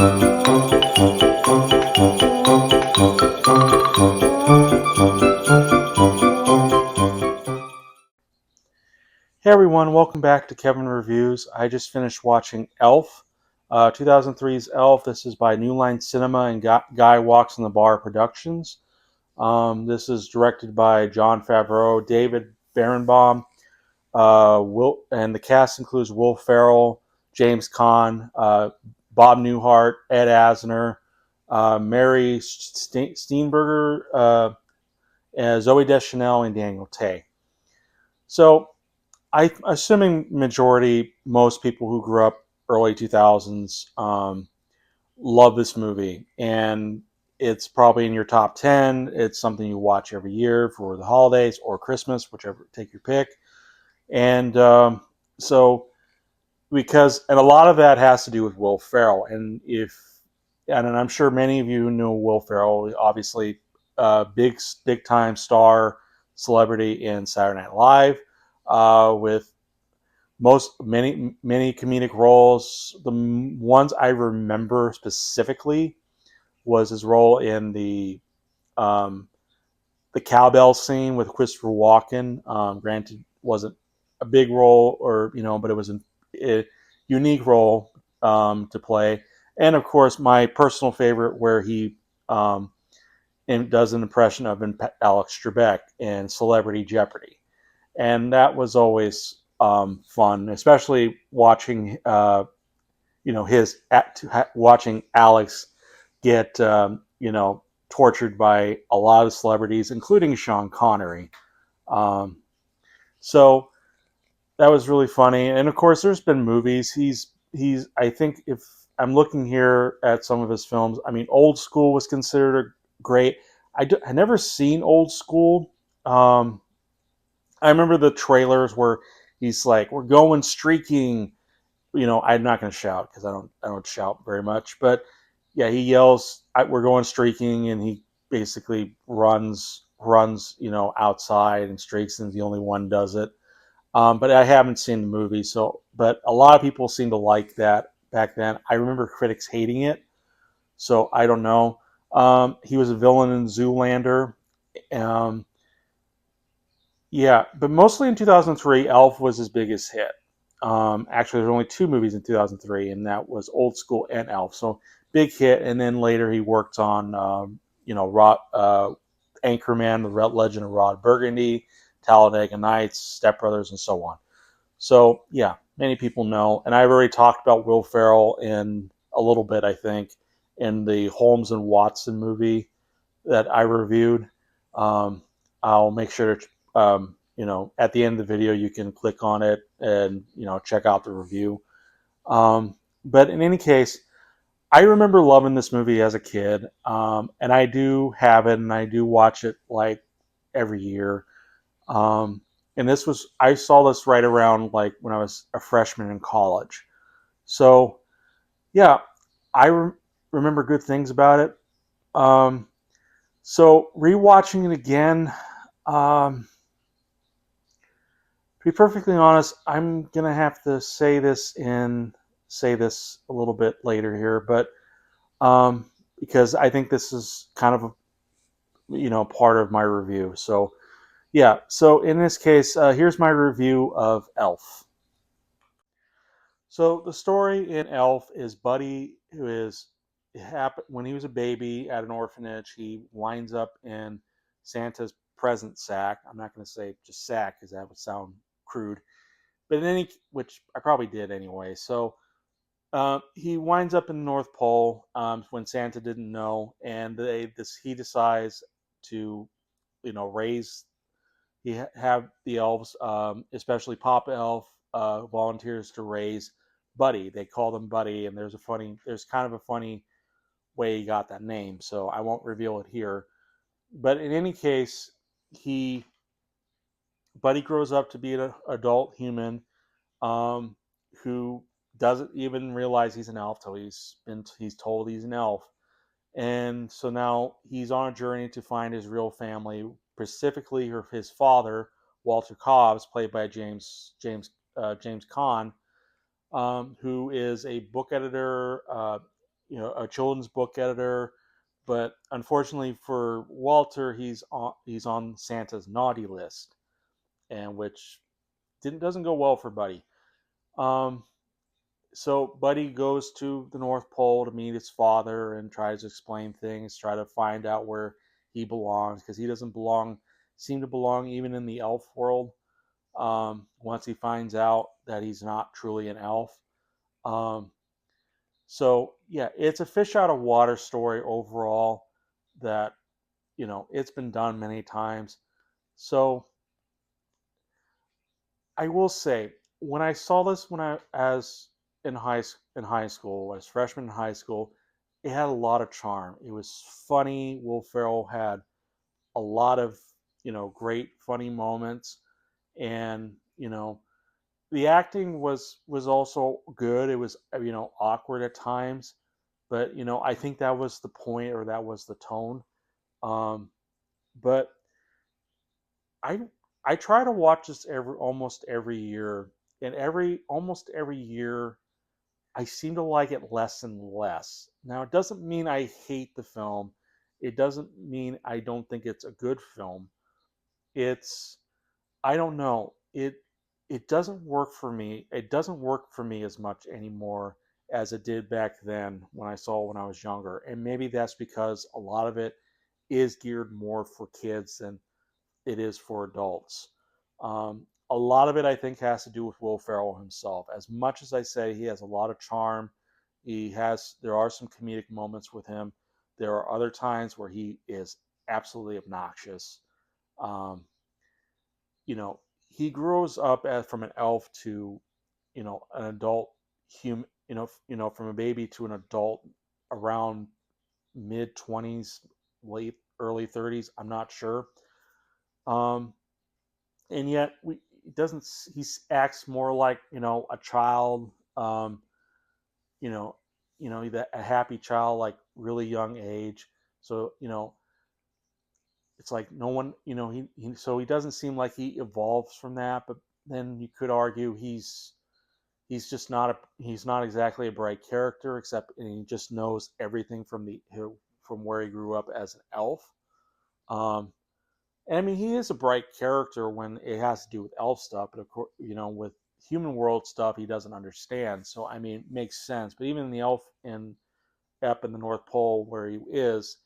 Hey everyone, welcome back to Kevin Reviews. I just finished watching Elf, 2003's Elf. This is by New Line Cinema and Guy Walks in the Bar Productions. This is directed by Jon Favreau, David Berenbaum, and the cast includes Will Ferrell, James Caan, Bob Newhart, Ed Asner, Mary Steenburgen, Zooey Deschanel, and Daniel Tay. So, assuming most people who grew up early 2000s love this movie, and it's probably in your top 10. It's something you watch every year for the holidays or Christmas, whichever, take your pick. And and a lot of that has to do with Will Ferrell, and I'm sure many of you know Will Ferrell, obviously big time star celebrity in Saturday Night Live, with many comedic roles. The ones I remember specifically was his role in the cowbell scene with Christopher Walken. Granted, wasn't a big role, but it was a unique role to play. And of course, my personal favorite, where he does an impression of Alex Trebek in Celebrity Jeopardy, and that was always fun, especially watching watching Alex get tortured by a lot of celebrities, including Sean Connery. Um, so that was really funny, and of course, there's been movies. He's I think if I'm looking here at some of his films, I mean, Old School was considered great. I never seen Old School. I remember the trailers where he's like, "We're going streaking." I'm not going to shout because I don't shout very much, but yeah, he yells, "We're going streaking," and he basically runs, outside and streaks, and the only one does it. But I haven't seen the movie, but a lot of people seem to like that back then. I remember critics hating it, so I don't know. He was a villain in Zoolander. Um, yeah, but mostly in 2003, Elf was his biggest hit. Actually, there's only two movies in 2003, and that was Old School and Elf. So big hit, and then later he worked on, Anchorman, The Legend of Rod Burgundy, Talladega Nights, Step Brothers, and so on. So yeah, many people know, and I've already talked about Will Ferrell in a little bit, I think, in the Holmes and Watson movie that I reviewed. Um, I'll make sure to, at the end of the video, you can click on it and, check out the review. But in any case, I remember loving this movie as a kid, and I do have it, and I do watch it like every year. Um, and I saw this right around like when I was a freshman in college. So yeah, I remember good things about it. Um, so rewatching it again, to be perfectly honest, I'm gonna have to say this a little bit later here, but because I think this is kind of part of my review. So yeah, so in this case, here's my review of Elf. So the story in Elf is Buddy, who is when he was a baby at an orphanage, he winds up in Santa's present sack. I'm not going to say just sack because that would sound crude, but which I probably did anyway. So he winds up in the North Pole when Santa didn't know, and he decides to, raise. Have the elves, especially Papa Elf, volunteers to raise Buddy. They call them Buddy, and there's kind of a funny way he got that name, so I won't reveal it here. But in any case, Buddy grows up to be an adult human, um, who doesn't even realize he's an elf till he's told he's an elf. And so now he's on a journey to find his real family, specifically his father, Walter Hobbs, played by James Caan, who is a book editor, a children's book editor, but unfortunately for Walter, he's on Santa's naughty list, and which didn't doesn't go well for Buddy. Um, so Buddy goes to the North Pole to meet his father and tries to explain things, try to find out where he belongs because he doesn't seem to belong even in the elf world. Once he finds out that he's not truly an elf. Um, so yeah, it's a fish out of water story overall that it's been done many times. So I will say when I saw this when I as in high school as freshman in high school, it had a lot of charm. It was funny. Will Ferrell had a lot of great funny moments, and the acting was also good. It was awkward at times, but I think that was the point or that was the tone. Um, but I I try to watch this almost every year, and almost every year I seem to like it less and less. Now it doesn't mean I hate the film. It doesn't mean I don't think it's a good film. It's I don't know. It doesn't work for me. It doesn't work for me as much anymore as it did back then when I was younger. And maybe that's because a lot of it is geared more for kids than it is for adults. A lot of it, I think, has to do with Will Ferrell himself. As much as I say he has a lot of charm, there are some comedic moments with him. There are other times where he is absolutely obnoxious. Um, he grows up from an elf to an adult human. From a baby to an adult around mid 20s, late early 30s. I'm not sure. Um, and yet he doesn't. He acts more like a child. You know, a happy child, like really young age. So it's like no one. So he doesn't seem like he evolves from that. But then you could argue he's just not he's not exactly a bright character, except and he just knows everything from where he grew up as an elf. Um, And I mean, he is a bright character when it has to do with elf stuff, but of course, with human world stuff, he doesn't understand. So I mean, it makes sense. But even in the elf in up in the North Pole where he is,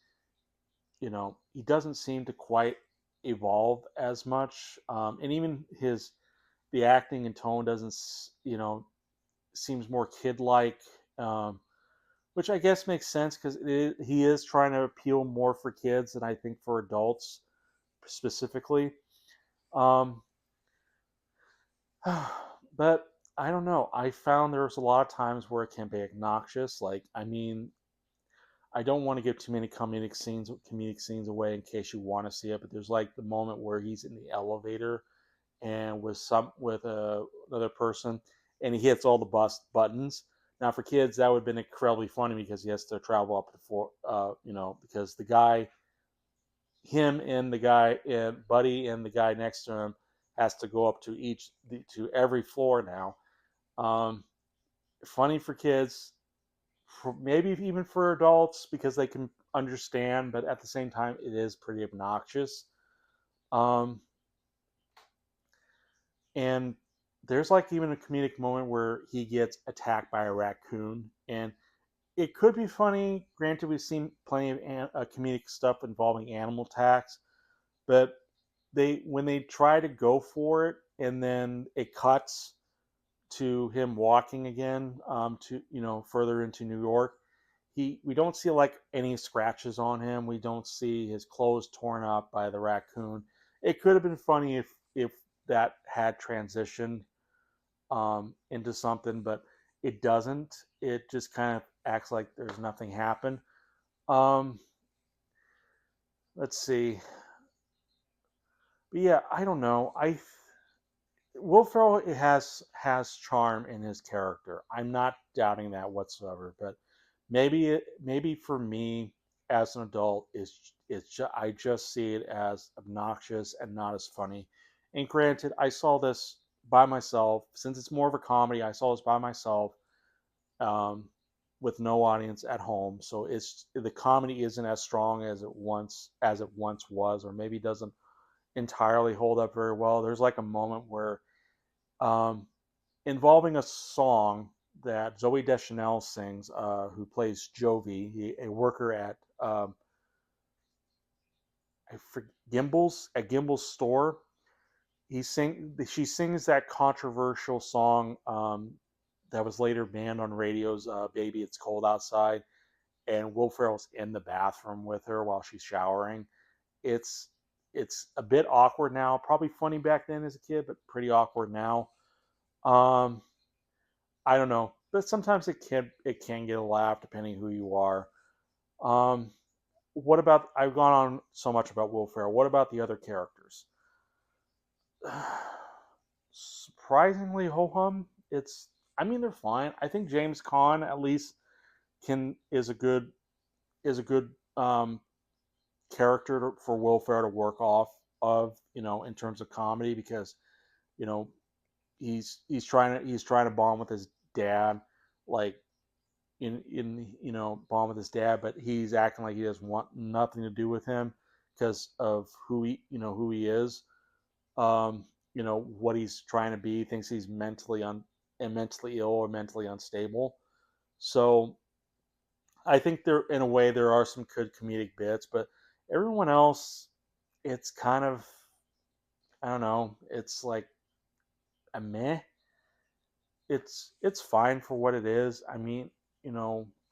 he doesn't seem to quite evolve as much. And even the acting and tone doesn't, seems more kid-like, which I guess makes sense because he is trying to appeal more for kids than I think for adults specifically. Um, but I don't know. I found there's a lot of times where it can be obnoxious. Like, I mean, I don't want to give too many comedic scenes away in case you want to see it. But there's like the moment where he's in the elevator and another person, and he hits all the bus buttons. Now, for kids, that would have been incredibly funny because he has to travel up to because him and the guy and Buddy and the guy next to him has to go up to every floor now. Um, Funny for kids, maybe even for adults because they can understand, but at the same time, it is pretty obnoxious. Um, and there's like even a comedic moment where he gets attacked by a raccoon, and it could be funny. Granted, we've seen plenty of comedic stuff involving animal attacks, but when they try to go for it, and then it cuts to him walking again to further into New York. We don't see like any scratches on him. We don't see his clothes torn up by the raccoon. It could have been funny if that had transitioned into something, but it doesn't. It just kind of acts like there's nothing happened. Um, let's see. But yeah, I don't know. Will Ferrell has charm in his character. I'm not doubting that whatsoever. But maybe for me as an adult I just see it as obnoxious and not as funny. And granted, I saw this by myself since it's more of a comedy. I saw this by myself. Um, with no audience at home, so the comedy isn't as strong as it once was, or maybe doesn't entirely hold up very well. There's like a moment where um, involving a song that Zooey Deschanel sings, who plays Jovie, a worker at Gimbel's store. She sings that controversial song that was later banned on radio's "Baby It's Cold Outside," and Will Ferrell's in the bathroom with her while she's showering. It's it's a bit awkward now. Probably funny back then as a kid, but pretty awkward now. Um, I don't know, but sometimes it can get a laugh depending who you are. Um, what about? I've gone on so much about Will Ferrell. What about the other characters? Surprisingly ho hum. It's I mean they're fine. I think James Caan at least can is a good character for Will Ferrell to work off of, in terms of comedy, because you know he's trying to bond with his dad, like bond with his dad, but he's acting like he doesn't want nothing to do with him because of who he is. um, what he's trying to be. He thinks he's mentally ill or mentally unstable. So I think in a way there are some good comedic bits, but everyone else, it's kind of, I don't know. It's like a meh. It's fine for what it is. I mean,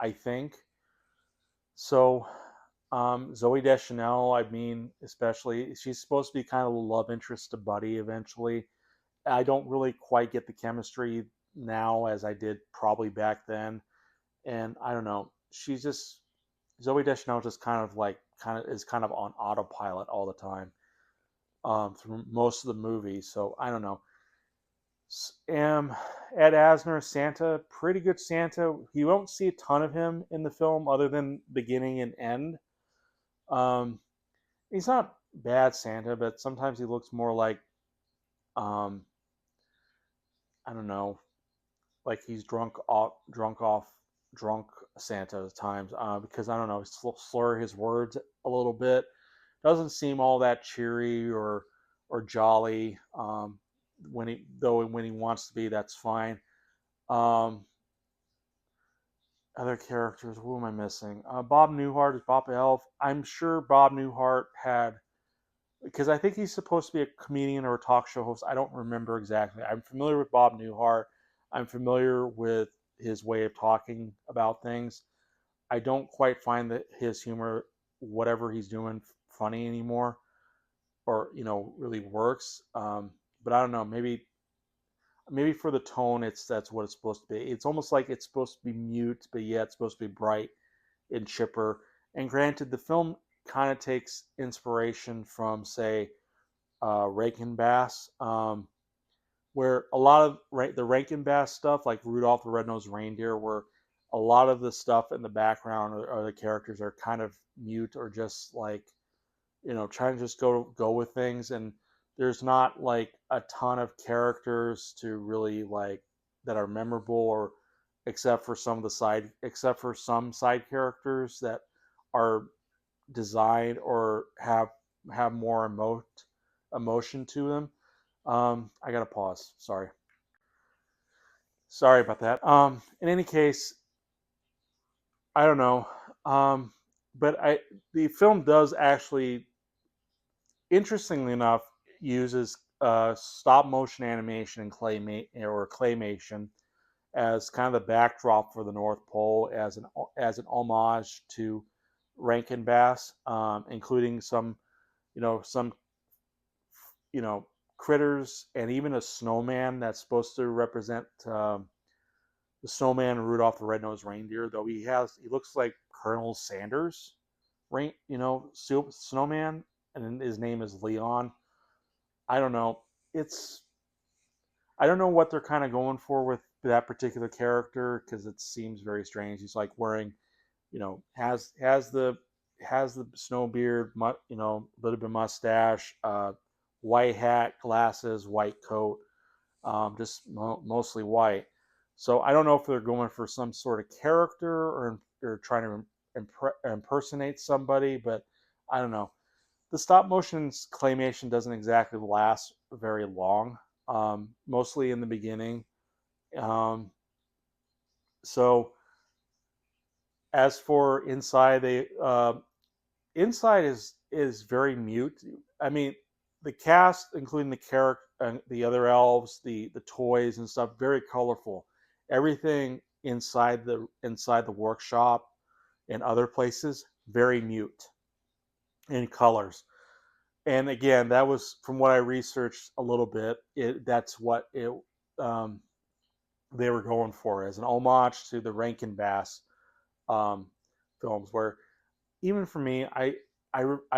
I think so. Zoe Deschanel, I mean, especially, she's supposed to be kind of a love interest to Buddy eventually. I don't really quite get the chemistry now as I did probably back then. And I don't know. She's just Zoe Deschanel just kind of on autopilot all the time through most of the movie. So I don't know. Ed Asner-Santa, pretty good Santa. You won't see a ton of him in the film other than beginning and end. Um, he's not bad Santa, but sometimes he looks more like um, I don't know, like he's drunk Santa at times, because I don't know, slur his words a little bit. Doesn't seem all that cheery or jolly. When he wants to be, that's fine. Um, Other characters, who am I missing? Bob Newhart is Papa Elf. I'm sure Bob Newhart had, because I think he's supposed to be a comedian or a talk show host. I don't remember exactly. I'm familiar with Bob Newhart. I'm familiar with his way of talking about things. I don't quite find that his humor, whatever he's doing, funny anymore, or really works. But I don't know. Maybe for the tone, that's what it's supposed to be. It's almost like it's supposed to be mute, but yet it's supposed to be bright and chipper. And granted, the film kind of takes inspiration from, say, Rankin Bass, where a lot of the Rankin Bass stuff, like Rudolph the Red-Nosed Reindeer, where a lot of the stuff in the background or the characters are kind of mute or just like trying to just go with things, and there's not like a ton of characters to really like that are memorable, or except for some side characters that are designed or have more emotion to them. I gotta pause. Sorry about that. In any case, I don't know. Um, but the film does actually, interestingly enough, uses stop motion animation and claymation as kind of the backdrop for the North Pole, as an homage to Rankin Bass, including some you know critters and even a snowman that's supposed to represent the snowman Rudolph the Red-Nosed Reindeer. Though he looks like Colonel Sanders, snowman, and his name is Leon. I don't know. It's I don't know what they're kind of going for with that particular character, because it seems very strange. He's like wearing, has the snow beard, a little bit of mustache, white hat, glasses, white coat, just mostly white. So I don't know if they're going for some sort of character or trying to impersonate somebody, but I don't know. The stop motion claymation doesn't exactly last very long, mostly in the beginning. Um, so as for inside, inside is very mute. I mean, the cast, including the character, the other elves, the toys and stuff, very colorful. Everything inside the workshop and other places, very mute in colors. And again, that was from what I researched a little bit. That's what it um, they were going for as an homage to the Rankin Bass um, films, where even for me, I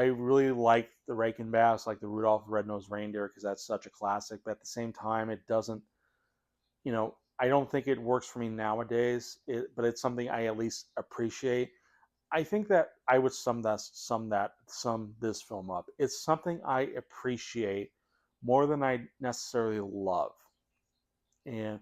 really like the Rankin Bass, like the Rudolph the Red-Nosed Reindeer, because that's such a classic. But at the same time, it doesn't, I don't think it works for me nowadays. But it's something I at least appreciate. I think that I would sum this film up. It's something I appreciate more than I necessarily love, and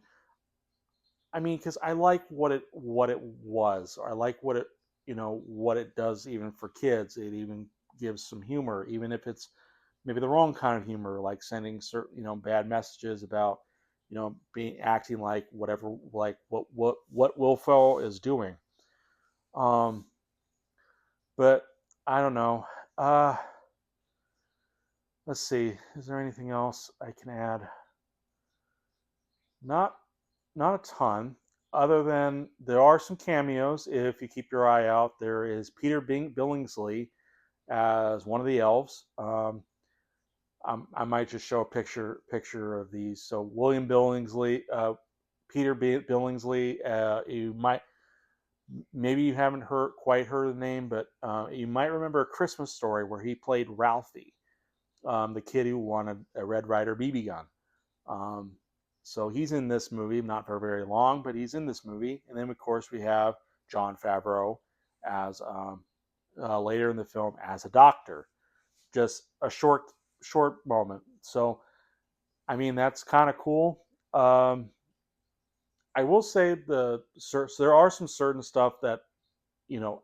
I mean, because I like what it was, or I like what it does even for kids. It even gives some humor, even if it's maybe the wrong kind of humor, like sending certain bad messages about being acting like whatever, like what Will Ferrell is doing. Um, but I don't know. Uh, let's see. Is there anything else I can add? Not not a ton, other than there are some cameos. If you keep your eye out, there is Peter Billingsley as one of the elves. I might just show a picture of these. So William Billingsley, Peter Billingsley. You might maybe you haven't quite heard the name, but you might remember A Christmas Story where he played Ralphie, the kid who won a Red Ryder BB gun. Um, so he's in this movie, not for very long, but he's in this movie. And then, of course, we have Jon Favreau as later in the film as a doctor. Just a short moment. So, I mean, that's kind of cool. I will say so there are some certain stuff that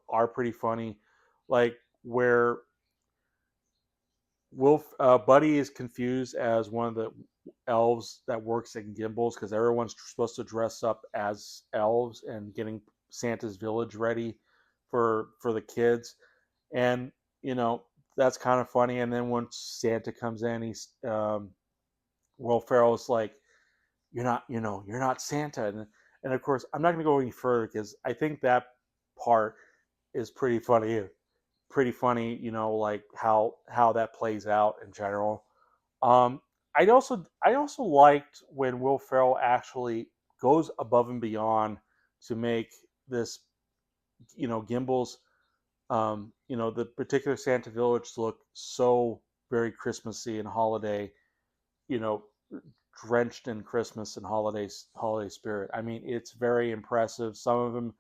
are pretty funny, like where Buddy is confused as one of the elves that works at Gimbals because everyone's supposed to dress up as elves and getting Santa's village ready for the kids, and you know that's kind of funny. And then once Santa comes in, Will Ferrell's like, you're not Santa," and of course I'm not going to go any further because I think that part is pretty funny, like how that plays out in general. Um, I also liked when Will Ferrell actually goes above and beyond to make this, Gimbals, the particular Santa Village look so very Christmassy and holiday, you know, drenched in Christmas and holiday spirit. I mean, it's very impressive. Some of them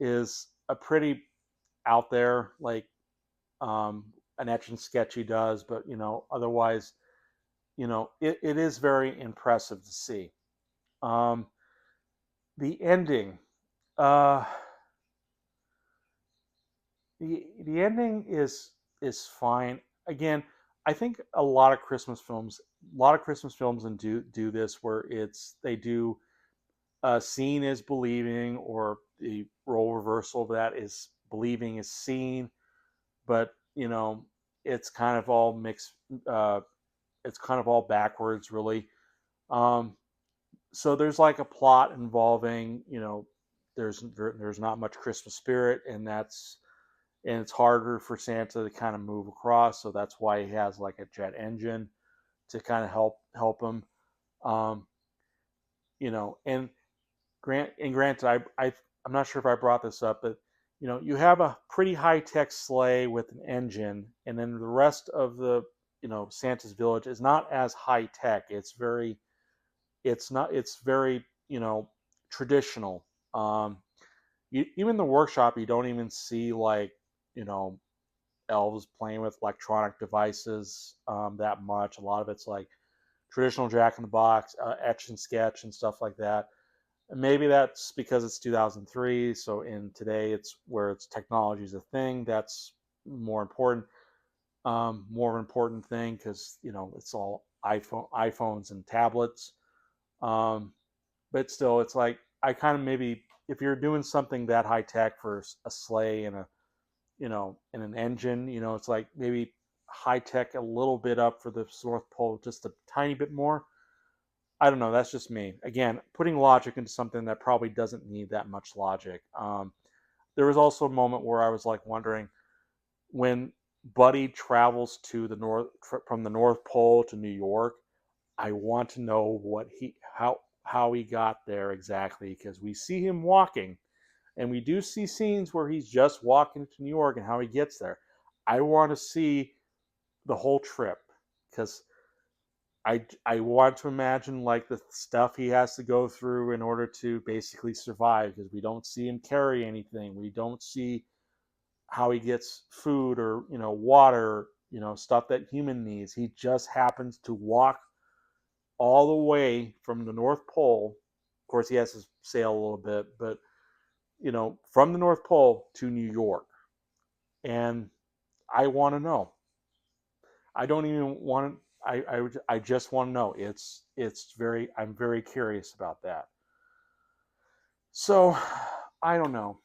is a pretty out there, like an etch and sketch he does, but otherwise, it is very impressive to see. Um, the ending, uh, the ending is fine. Again, I think a lot of Christmas films, and do this where they do seeing is believing, or the role reversal of that is believing is seen, but it's kind of all mixed. It's kind of all backwards, really. Um, so there's like a plot involving, there's not much Christmas spirit, and it's harder for Santa to kind of move across. So that's why he has like a jet engine to kind of help him. Um, and granted, I'm not sure if I brought this up, but you have a pretty high tech sleigh with an engine, and then the rest of the Santa's village is not as high tech. It's very traditional. Even the workshop, you don't even see like you know elves playing with electronic devices that much. A lot of it's like traditional Jack in the Box, etch and sketch, and stuff like that. Maybe that's because it's 2003. So in today, it's where it's technology is a thing. That's more important, more of an important thing because it's all iPhones and tablets. Um, but still, it's like I kind of maybe if you're doing something that high tech for a sleigh and a and an engine, it's like maybe high tech a little bit up for the North Pole, just a tiny bit more. I don't know. That's just me. Again, putting logic into something that probably doesn't need that much logic. There was also a moment where I was like wondering when Buddy travels to the north from the North Pole to New York. I want to know what how he got there exactly because we see him walking, and we do see scenes where he's just walking to New York and how he gets there. I want to see the whole trip because I want to imagine like the stuff he has to go through in order to basically survive because we don't see him carry anything. We don't see how he gets food or water, stuff that human needs. He just happens to walk all the way from the North Pole. Of course, he has to sail a little bit, but from the North Pole to New York. And I want to know. I don't even want. I just want to know. I'm very curious about that. So I don't know.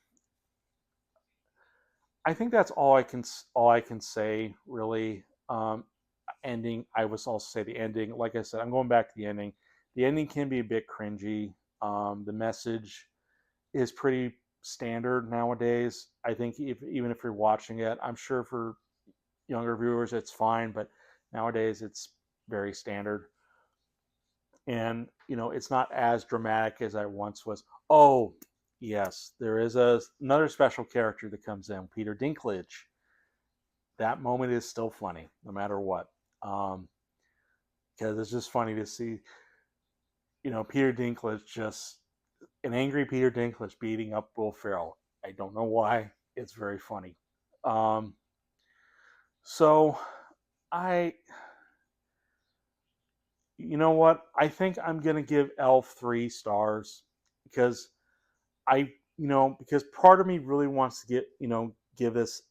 I think that's all I can say really. Ending. I was also say the ending. Like I said, I'm going back to the ending. The ending can be a bit cringy. The message is pretty standard nowadays. I think even if you're watching it, I'm sure for younger viewers it's fine, but nowadays it's very standard. And it's not as dramatic as I once was. Oh, yes, there is another special character that comes in, Peter Dinklage. That moment is still funny, no matter what, because it's just funny to see, Peter Dinklage just an angry Peter Dinklage beating up Will Ferrell. I don't know why. It's very funny. Um, so I, you know what? I think I'm gonna give Elf 3 stars because because part of me really wants to give this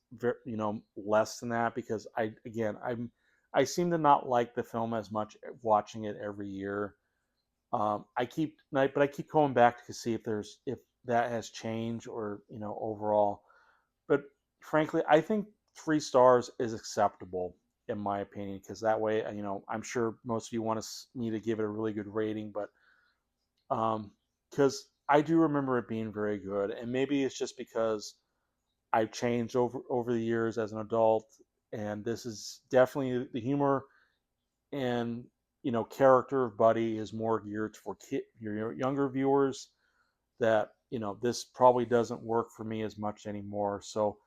less than that because I seem to not like the film as much watching it every year. But I keep going back to see if that has changed or overall. But frankly, I think 3 stars is acceptable in my opinion because that way, I'm sure most of you want me to give it a really good rating, but because I do remember it being very good, and maybe it's just because I've changed over the years as an adult, and this is definitely the humor and character of Buddy is more geared for your younger viewers. That this probably doesn't work for me as much anymore. So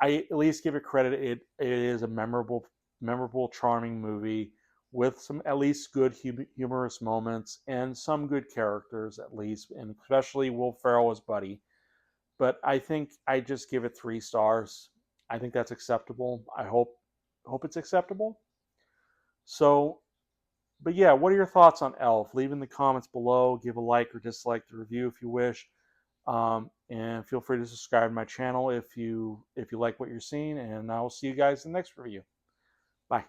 I at least give it credit. It is a memorable, charming movie with some at least good humorous moments and some good characters at least, and especially Will Ferrell as Buddy. But I think I just give it 3 stars. I think that's acceptable. I hope it's acceptable. So, but yeah, what are your thoughts on Elf? Leave in the comments below. Give a like or dislike the review if you wish. And feel free to subscribe to my channel if you like what you're seeing. And I will see you guys in the next review. Bye.